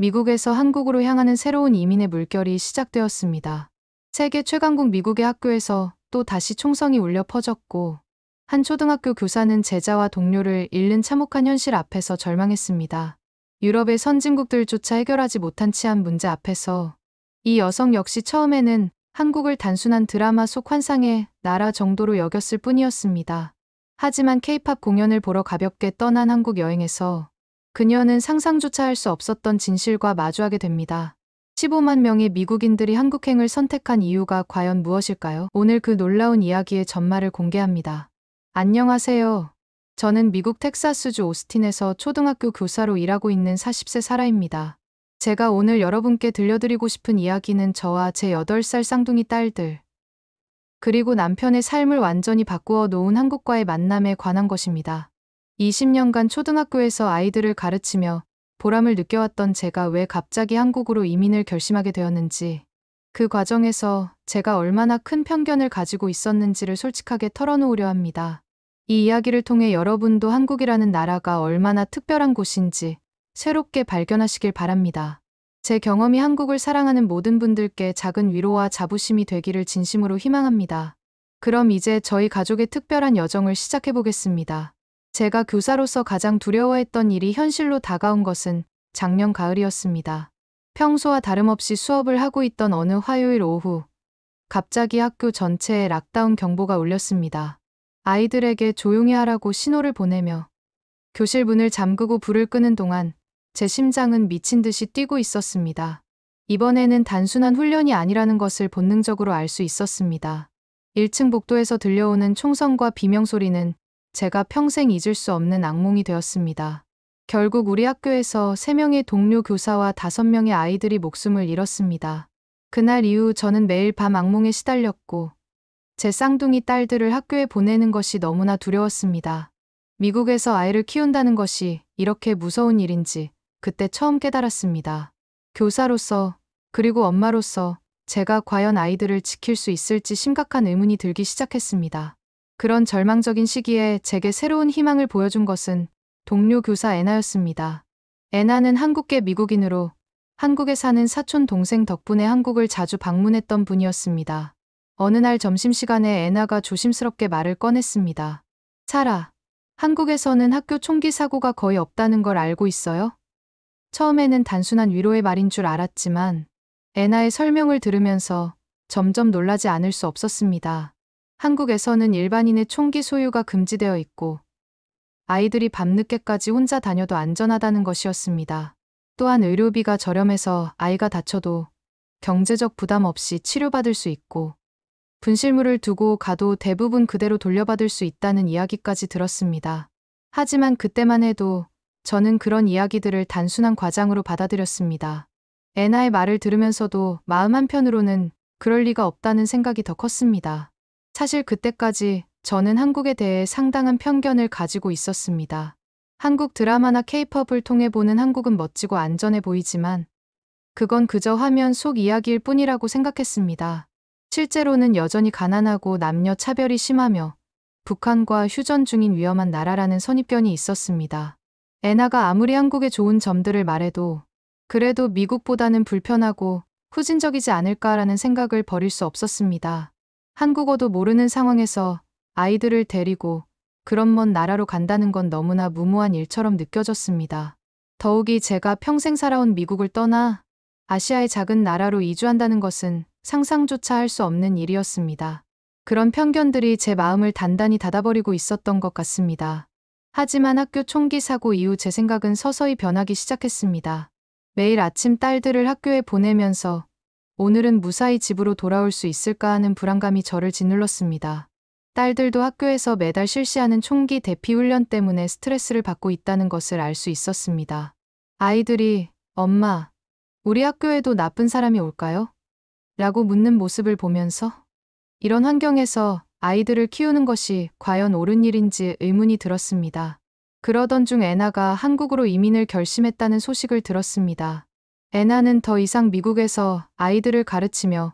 미국에서 한국으로 향하는 새로운 이민의 물결이 시작되었습니다. 세계 최강국 미국의 학교에서 또 다시 총성이 울려 퍼졌고, 한 초등학교 교사는 제자와 동료를 잃는 참혹한 현실 앞에서 절망했습니다. 유럽의 선진국들조차 해결하지 못한 치안 문제 앞에서 이 여성 역시 처음에는 한국을 단순한 드라마 속 환상의 나라 정도로 여겼을 뿐이었습니다. 하지만 케이팝 공연을 보러 가볍게 떠난 한국 여행에서 그녀는 상상조차 할 수 없었던 진실과 마주하게 됩니다. 15만 명의 미국인들이 한국행을 선택한 이유가 과연 무엇일까요? 오늘 그 놀라운 이야기의 전말을 공개합니다. 안녕하세요. 저는 미국 텍사스주 오스틴에서 초등학교 교사로 일하고 있는 40세 사라입니다. 제가 오늘 여러분께 들려드리고 싶은 이야기는 저와 제 8살 쌍둥이 딸들, 그리고 남편의 삶을 완전히 바꾸어 놓은 한국과의 만남에 관한 것입니다. 20년간 초등학교에서 아이들을 가르치며 보람을 느껴왔던 제가 왜 갑자기 한국으로 이민을 결심하게 되었는지, 그 과정에서 제가 얼마나 큰 편견을 가지고 있었는지를 솔직하게 털어놓으려 합니다. 이 이야기를 통해 여러분도 한국이라는 나라가 얼마나 특별한 곳인지 새롭게 발견하시길 바랍니다. 제 경험이 한국을 사랑하는 모든 분들께 작은 위로와 자부심이 되기를 진심으로 희망합니다. 그럼 이제 저희 가족의 특별한 여정을 시작해 보겠습니다. 제가 교사로서 가장 두려워했던 일이 현실로 다가온 것은 작년 가을이었습니다. 평소와 다름없이 수업을 하고 있던 어느 화요일 오후, 갑자기 학교 전체에 락다운 경보가 울렸습니다. 아이들에게 조용히 하라고 신호를 보내며 교실 문을 잠그고 불을 끄는 동안 제 심장은 미친 듯이 뛰고 있었습니다. 이번에는 단순한 훈련이 아니라는 것을 본능적으로 알 수 있었습니다. 1층 복도에서 들려오는 총성과 비명소리는 제가 평생 잊을 수 없는 악몽이 되었습니다. 결국 우리 학교에서 3명의 동료 교사와 5명의 아이들이 목숨을 잃었습니다. 그날 이후 저는 매일 밤 악몽에 시달렸고, 제 쌍둥이 딸들을 학교에 보내는 것이 너무나 두려웠습니다. 미국에서 아이를 키운다는 것이 이렇게 무서운 일인지 그때 처음 깨달았습니다. 교사로서, 그리고 엄마로서 제가 과연 아이들을 지킬 수 있을지 심각한 의문이 들기 시작했습니다. 그런 절망적인 시기에 제게 새로운 희망을 보여준 것은 동료 교사 애나였습니다. 애나는 한국계 미국인으로 한국에 사는 사촌 동생 덕분에 한국을 자주 방문했던 분이었습니다. 어느 날 점심시간에 애나가 조심스럽게 말을 꺼냈습니다. 사라, 한국에서는 학교 총기 사고가 거의 없다는 걸 알고 있어요? 처음에는 단순한 위로의 말인 줄 알았지만 애나의 설명을 들으면서 점점 놀라지 않을 수 없었습니다. 한국에서는 일반인의 총기 소유가 금지되어 있고 아이들이 밤늦게까지 혼자 다녀도 안전하다는 것이었습니다. 또한 의료비가 저렴해서 아이가 다쳐도 경제적 부담 없이 치료받을 수 있고 분실물을 두고 가도 대부분 그대로 돌려받을 수 있다는 이야기까지 들었습니다. 하지만 그때만 해도 저는 그런 이야기들을 단순한 과장으로 받아들였습니다. 애나의 말을 들으면서도 마음 한편으로는 그럴 리가 없다는 생각이 더 컸습니다. 사실 그때까지 저는 한국에 대해 상당한 편견을 가지고 있었습니다. 한국 드라마나 케이팝을 통해 보는 한국은 멋지고 안전해 보이지만 그건 그저 화면 속 이야기일 뿐이라고 생각했습니다. 실제로는 여전히 가난하고 남녀 차별이 심하며 북한과 휴전 중인 위험한 나라라는 선입견이 있었습니다. 애나가 아무리 한국의 좋은 점들을 말해도 그래도 미국보다는 불편하고 후진적이지 않을까라는 생각을 버릴 수 없었습니다. 한국어도 모르는 상황에서 아이들을 데리고 그런 먼 나라로 간다는 건 너무나 무모한 일처럼 느껴졌습니다. 더욱이 제가 평생 살아온 미국을 떠나 아시아의 작은 나라로 이주한다는 것은 상상조차 할 수 없는 일이었습니다. 그런 편견들이 제 마음을 단단히 닫아버리고 있었던 것 같습니다. 하지만 학교 총기 사고 이후 제 생각은 서서히 변하기 시작했습니다. 매일 아침 딸들을 학교에 보내면서 오늘은 무사히 집으로 돌아올 수 있을까 하는 불안감이 저를 짓눌렀습니다. 딸들도 학교에서 매달 실시하는 총기 대피 훈련 때문에 스트레스를 받고 있다는 것을 알 수 있었습니다. 아이들이 엄마, 우리 학교에도 나쁜 사람이 올까요? 라고 묻는 모습을 보면서 이런 환경에서 아이들을 키우는 것이 과연 옳은 일인지 의문이 들었습니다. 그러던 중 애나가 한국으로 이민을 결심했다는 소식을 들었습니다. 애나는 더 이상 미국에서 아이들을 가르치며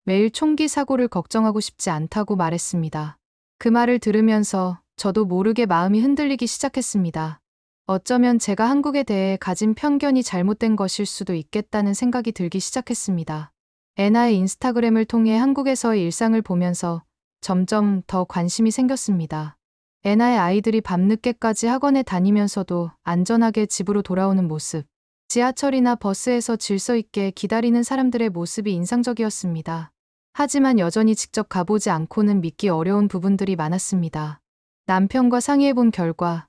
매일 총기 사고를 걱정하고 싶지 않다고 말했습니다. 그 말을 들으면서 저도 모르게 마음이 흔들리기 시작했습니다. 어쩌면 제가 한국에 대해 가진 편견이 잘못된 것일 수도 있겠다는 생각이 들기 시작했습니다. 애나의 인스타그램을 통해 한국에서의 일상을 보면서 점점 더 관심이 생겼습니다. 애나의 아이들이 밤늦게까지 학원에 다니면서도 안전하게 집으로 돌아오는 모습, 지하철이나 버스에서 질서 있게 기다리는 사람들의 모습이 인상적이었습니다. 하지만 여전히 직접 가보지 않고는 믿기 어려운 부분들이 많았습니다. 남편과 상의해본 결과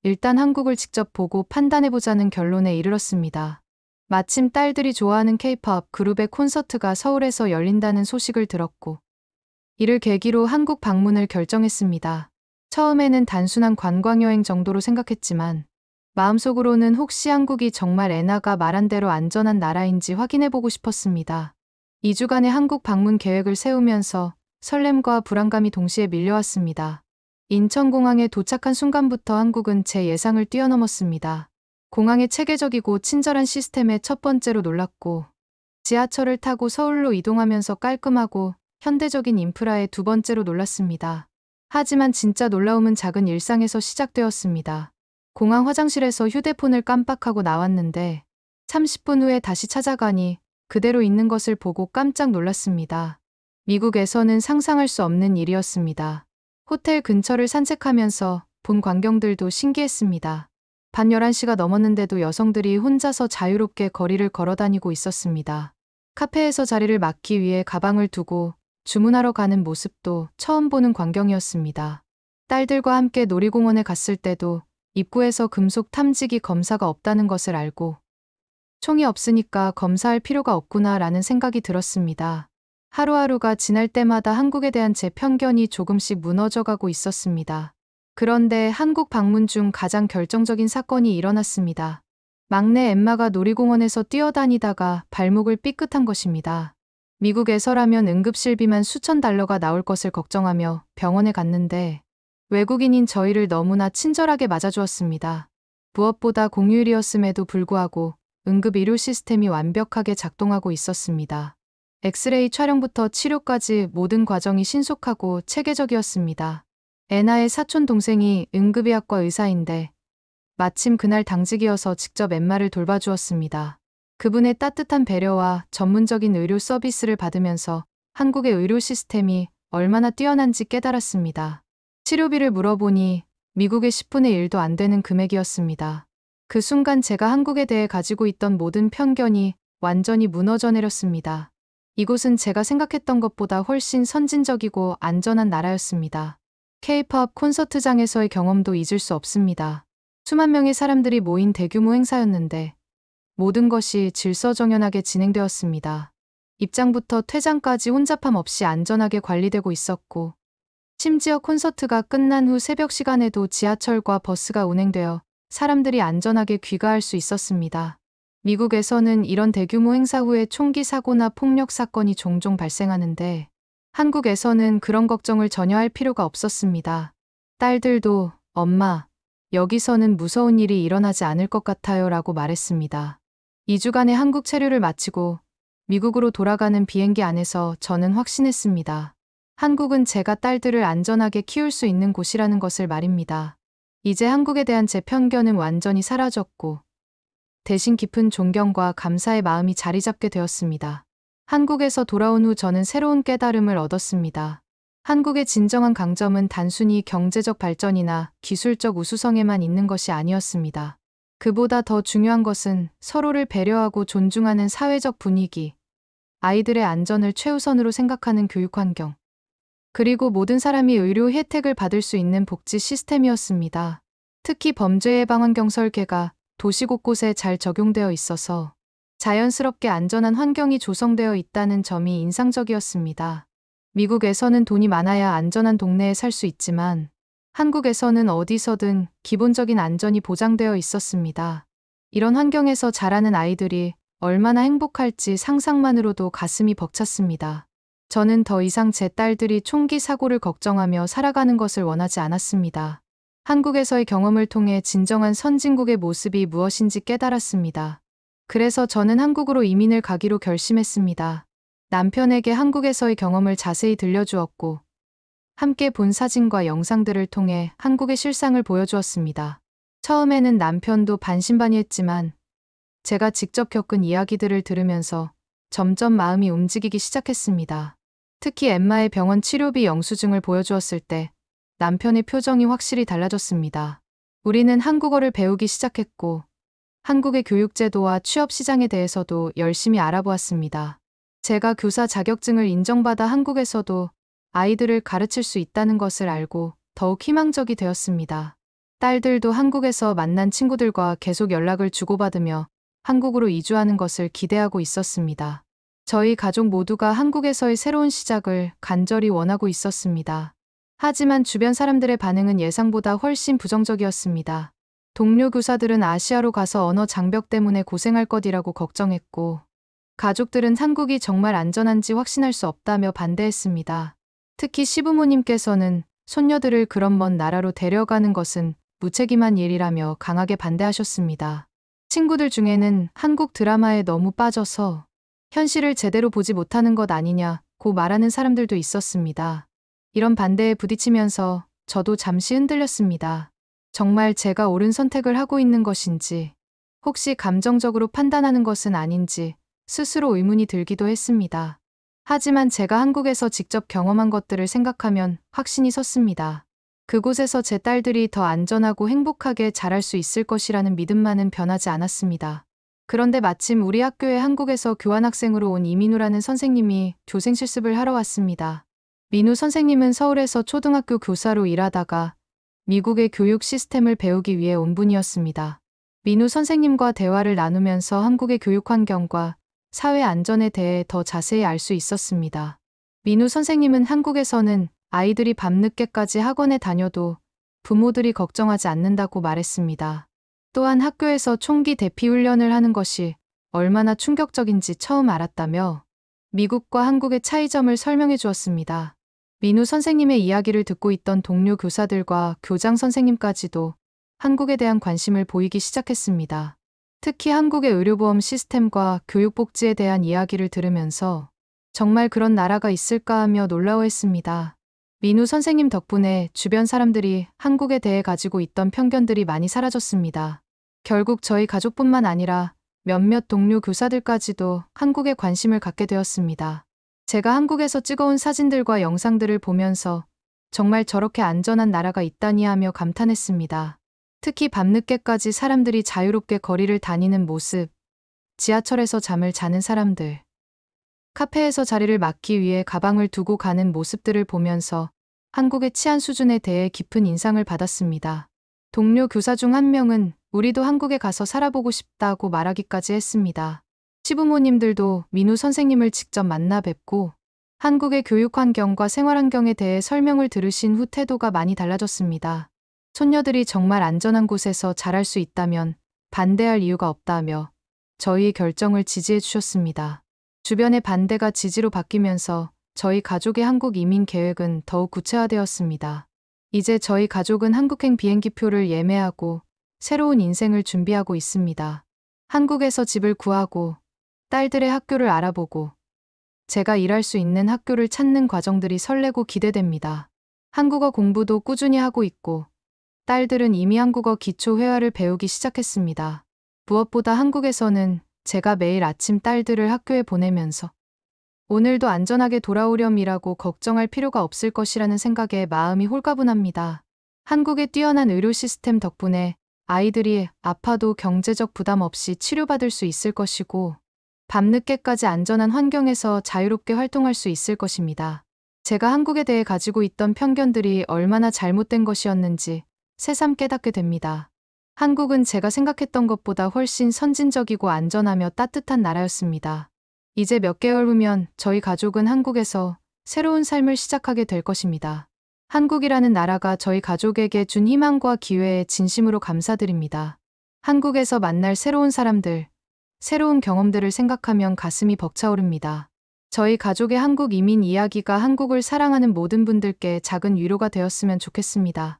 일단 한국을 직접 보고 판단해보자는 결론에 이르렀습니다. 마침 딸들이 좋아하는 K-pop 그룹의 콘서트가 서울에서 열린다는 소식을 들었고 이를 계기로 한국 방문을 결정했습니다. 처음에는 단순한 관광여행 정도로 생각했지만 마음속으로는 혹시 한국이 정말 애나가 말한 대로 안전한 나라인지 확인해보고 싶었습니다. 2주간의 한국 방문 계획을 세우면서 설렘과 불안감이 동시에 밀려왔습니다. 인천공항에 도착한 순간부터 한국은 제 예상을 뛰어넘었습니다. 공항의 체계적이고 친절한 시스템에 첫 번째로 놀랐고, 지하철을 타고 서울로 이동하면서 깔끔하고 현대적인 인프라에 두 번째로 놀랐습니다. 하지만 진짜 놀라움은 작은 일상에서 시작되었습니다. 공항 화장실에서 휴대폰을 깜빡하고 나왔는데 30분 후에 다시 찾아가니 그대로 있는 것을 보고 깜짝 놀랐습니다. 미국에서는 상상할 수 없는 일이었습니다. 호텔 근처를 산책하면서 본 광경들도 신기했습니다. 밤 11시가 넘었는데도 여성들이 혼자서 자유롭게 거리를 걸어다니고 있었습니다. 카페에서 자리를 맡기 위해 가방을 두고 주문하러 가는 모습도 처음 보는 광경이었습니다. 딸들과 함께 놀이공원에 갔을 때도 입구에서 금속 탐지기 검사가 없다는 것을 알고 총이 없으니까 검사할 필요가 없구나라는 생각이 들었습니다. 하루하루가 지날 때마다 한국에 대한 제 편견이 조금씩 무너져가고 있었습니다. 그런데 한국 방문 중 가장 결정적인 사건이 일어났습니다. 막내 엠마가 놀이공원에서 뛰어다니다가 발목을 삐끗한 것입니다. 미국에서라면 응급실비만 수천 달러가 나올 것을 걱정하며 병원에 갔는데 외국인인 저희를 너무나 친절하게 맞아주었습니다. 무엇보다 공휴일이었음에도 불구하고 응급 의료 시스템이 완벽하게 작동하고 있었습니다. 엑스레이 촬영부터 치료까지 모든 과정이 신속하고 체계적이었습니다. 애나의 사촌 동생이 응급의학과 의사인데 마침 그날 당직이어서 직접 엠마를 돌봐주었습니다. 그분의 따뜻한 배려와 전문적인 의료 서비스를 받으면서 한국의 의료 시스템이 얼마나 뛰어난지 깨달았습니다. 치료비를 물어보니 미국의 10분의 1도 안 되는 금액이었습니다. 그 순간 제가 한국에 대해 가지고 있던 모든 편견이 완전히 무너져 내렸습니다. 이곳은 제가 생각했던 것보다 훨씬 선진적이고 안전한 나라였습니다. K-pop 콘서트장에서의 경험도 잊을 수 없습니다. 수만 명의 사람들이 모인 대규모 행사였는데 모든 것이 질서정연하게 진행되었습니다. 입장부터 퇴장까지 혼잡함 없이 안전하게 관리되고 있었고 심지어 콘서트가 끝난 후 새벽 시간에도 지하철과 버스가 운행되어 사람들이 안전하게 귀가할 수 있었습니다. 미국에서는 이런 대규모 행사 후에 총기 사고나 폭력 사건이 종종 발생하는데 한국에서는 그런 걱정을 전혀 할 필요가 없었습니다. 딸들도 엄마, 여기서는 무서운 일이 일어나지 않을 것 같아요 라고 말했습니다. 2주간의 한국 체류를 마치고 미국으로 돌아가는 비행기 안에서 저는 확신했습니다. 한국은 제가 딸들을 안전하게 키울 수 있는 곳이라는 것을 말입니다. 이제 한국에 대한 제 편견은 완전히 사라졌고 대신 깊은 존경과 감사의 마음이 자리 잡게 되었습니다. 한국에서 돌아온 후 저는 새로운 깨달음을 얻었습니다. 한국의 진정한 강점은 단순히 경제적 발전이나 기술적 우수성에만 있는 것이 아니었습니다. 그보다 더 중요한 것은 서로를 배려하고 존중하는 사회적 분위기, 아이들의 안전을 최우선으로 생각하는 교육 환경, 그리고 모든 사람이 의료 혜택을 받을 수 있는 복지 시스템이었습니다. 특히 범죄 예방 환경 설계가 도시 곳곳에 잘 적용되어 있어서 자연스럽게 안전한 환경이 조성되어 있다는 점이 인상적이었습니다. 미국에서는 돈이 많아야 안전한 동네에 살 수 있지만 한국에서는 어디서든 기본적인 안전이 보장되어 있었습니다. 이런 환경에서 자라는 아이들이 얼마나 행복할지 상상만으로도 가슴이 벅찼습니다. 저는 더 이상 제 딸들이 총기 사고를 걱정하며 살아가는 것을 원하지 않았습니다. 한국에서의 경험을 통해 진정한 선진국의 모습이 무엇인지 깨달았습니다. 그래서 저는 한국으로 이민을 가기로 결심했습니다. 남편에게 한국에서의 경험을 자세히 들려주었고 함께 본 사진과 영상들을 통해 한국의 실상을 보여주었습니다. 처음에는 남편도 반신반의했지만 제가 직접 겪은 이야기들을 들으면서 점점 마음이 움직이기 시작했습니다. 특히 엠마의 병원 치료비 영수증을 보여주었을 때 남편의 표정이 확실히 달라졌습니다. 우리는 한국어를 배우기 시작했고 한국의 교육제도와 취업 시장에 대해서도 열심히 알아보았습니다. 제가 교사 자격증을 인정받아 한국에서도 아이들을 가르칠 수 있다는 것을 알고 더욱 희망적이 되었습니다. 딸들도 한국에서 만난 친구들과 계속 연락을 주고받으며 한국으로 이주하는 것을 기대하고 있었습니다. 저희 가족 모두가 한국에서의 새로운 시작을 간절히 원하고 있었습니다. 하지만 주변 사람들의 반응은 예상보다 훨씬 부정적이었습니다. 동료 교사들은 아시아로 가서 언어 장벽 때문에 고생할 것이라고 걱정했고, 가족들은 한국이 정말 안전한지 확신할 수 없다며 반대했습니다. 특히 시부모님께서는 손녀들을 그런 먼 나라로 데려가는 것은 무책임한 일이라며 강하게 반대하셨습니다. 친구들 중에는 한국 드라마에 너무 빠져서 현실을 제대로 보지 못하는 것 아니냐고 말하는 사람들도 있었습니다. 이런 반대에 부딪히면서 저도 잠시 흔들렸습니다. 정말 제가 옳은 선택을 하고 있는 것인지, 혹시 감정적으로 판단하는 것은 아닌지 스스로 의문이 들기도 했습니다. 하지만 제가 한국에서 직접 경험한 것들을 생각하면 확신이 섰습니다. 그곳에서 제 딸들이 더 안전하고 행복하게 자랄 수 있을 것이라는 믿음만은 변하지 않았습니다. 그런데 마침 우리 학교에 한국에서 교환학생으로 온 이민우라는 선생님이 교생 실습을 하러 왔습니다. 민우 선생님은 서울에서 초등학교 교사로 일하다가 미국의 교육 시스템을 배우기 위해 온 분이었습니다. 민우 선생님과 대화를 나누면서 한국의 교육 환경과 사회 안전에 대해 더 자세히 알 수 있었습니다. 민우 선생님은 한국에서는 아이들이 밤늦게까지 학원에 다녀도 부모들이 걱정하지 않는다고 말했습니다. 또한 학교에서 총기 대피 훈련을 하는 것이 얼마나 충격적인지 처음 알았다며 미국과 한국의 차이점을 설명해 주었습니다. 민우 선생님의 이야기를 듣고 있던 동료 교사들과 교장 선생님까지도 한국에 대한 관심을 보이기 시작했습니다. 특히 한국의 의료보험 시스템과 교육복지에 대한 이야기를 들으면서 정말 그런 나라가 있을까 하며 놀라워했습니다. 민우 선생님 덕분에 주변 사람들이 한국에 대해 가지고 있던 편견들이 많이 사라졌습니다. 결국 저희 가족뿐만 아니라 몇몇 동료 교사들까지도 한국에 관심을 갖게 되었습니다. 제가 한국에서 찍어온 사진들과 영상들을 보면서 정말 저렇게 안전한 나라가 있다니 하며 감탄했습니다. 특히 밤늦게까지 사람들이 자유롭게 거리를 다니는 모습, 지하철에서 잠을 자는 사람들, 카페에서 자리를 맡기 위해 가방을 두고 가는 모습들을 보면서 한국의 치안 수준에 대해 깊은 인상을 받았습니다. 동료 교사 중 한 명은 우리도 한국에 가서 살아보고 싶다고 말하기까지 했습니다. 시부모님들도 민우 선생님을 직접 만나 뵙고 한국의 교육 환경과 생활 환경에 대해 설명을 들으신 후 태도가 많이 달라졌습니다. 손녀들이 정말 안전한 곳에서 자랄 수 있다면 반대할 이유가 없다며 저희의 결정을 지지해 주셨습니다. 주변의 반대가 지지로 바뀌면서 저희 가족의 한국 이민 계획은 더욱 구체화되었습니다. 이제 저희 가족은 한국행 비행기표를 예매하고 새로운 인생을 준비하고 있습니다. 한국에서 집을 구하고 딸들의 학교를 알아보고 제가 일할 수 있는 학교를 찾는 과정들이 설레고 기대됩니다. 한국어 공부도 꾸준히 하고 있고 딸들은 이미 한국어 기초 회화를 배우기 시작했습니다. 무엇보다 한국에서는 제가 매일 아침 딸들을 학교에 보내면서 오늘도 안전하게 돌아오렴이라고 걱정할 필요가 없을 것이라는 생각에 마음이 홀가분합니다. 한국의 뛰어난 의료 시스템 덕분에 아이들이 아파도 경제적 부담 없이 치료받을 수 있을 것이고 밤늦게까지 안전한 환경에서 자유롭게 활동할 수 있을 것입니다. 제가 한국에 대해 가지고 있던 편견들이 얼마나 잘못된 것이었는지 새삼 깨닫게 됩니다. 한국은 제가 생각했던 것보다 훨씬 선진적이고 안전하며 따뜻한 나라였습니다. 이제 몇 개월 후면 저희 가족은 한국에서 새로운 삶을 시작하게 될 것입니다. 한국이라는 나라가 저희 가족에게 준 희망과 기회에 진심으로 감사드립니다. 한국에서 만날 새로운 사람들, 새로운 경험들을 생각하면 가슴이 벅차오릅니다. 저희 가족의 한국 이민 이야기가 한국을 사랑하는 모든 분들께 작은 위로가 되었으면 좋겠습니다.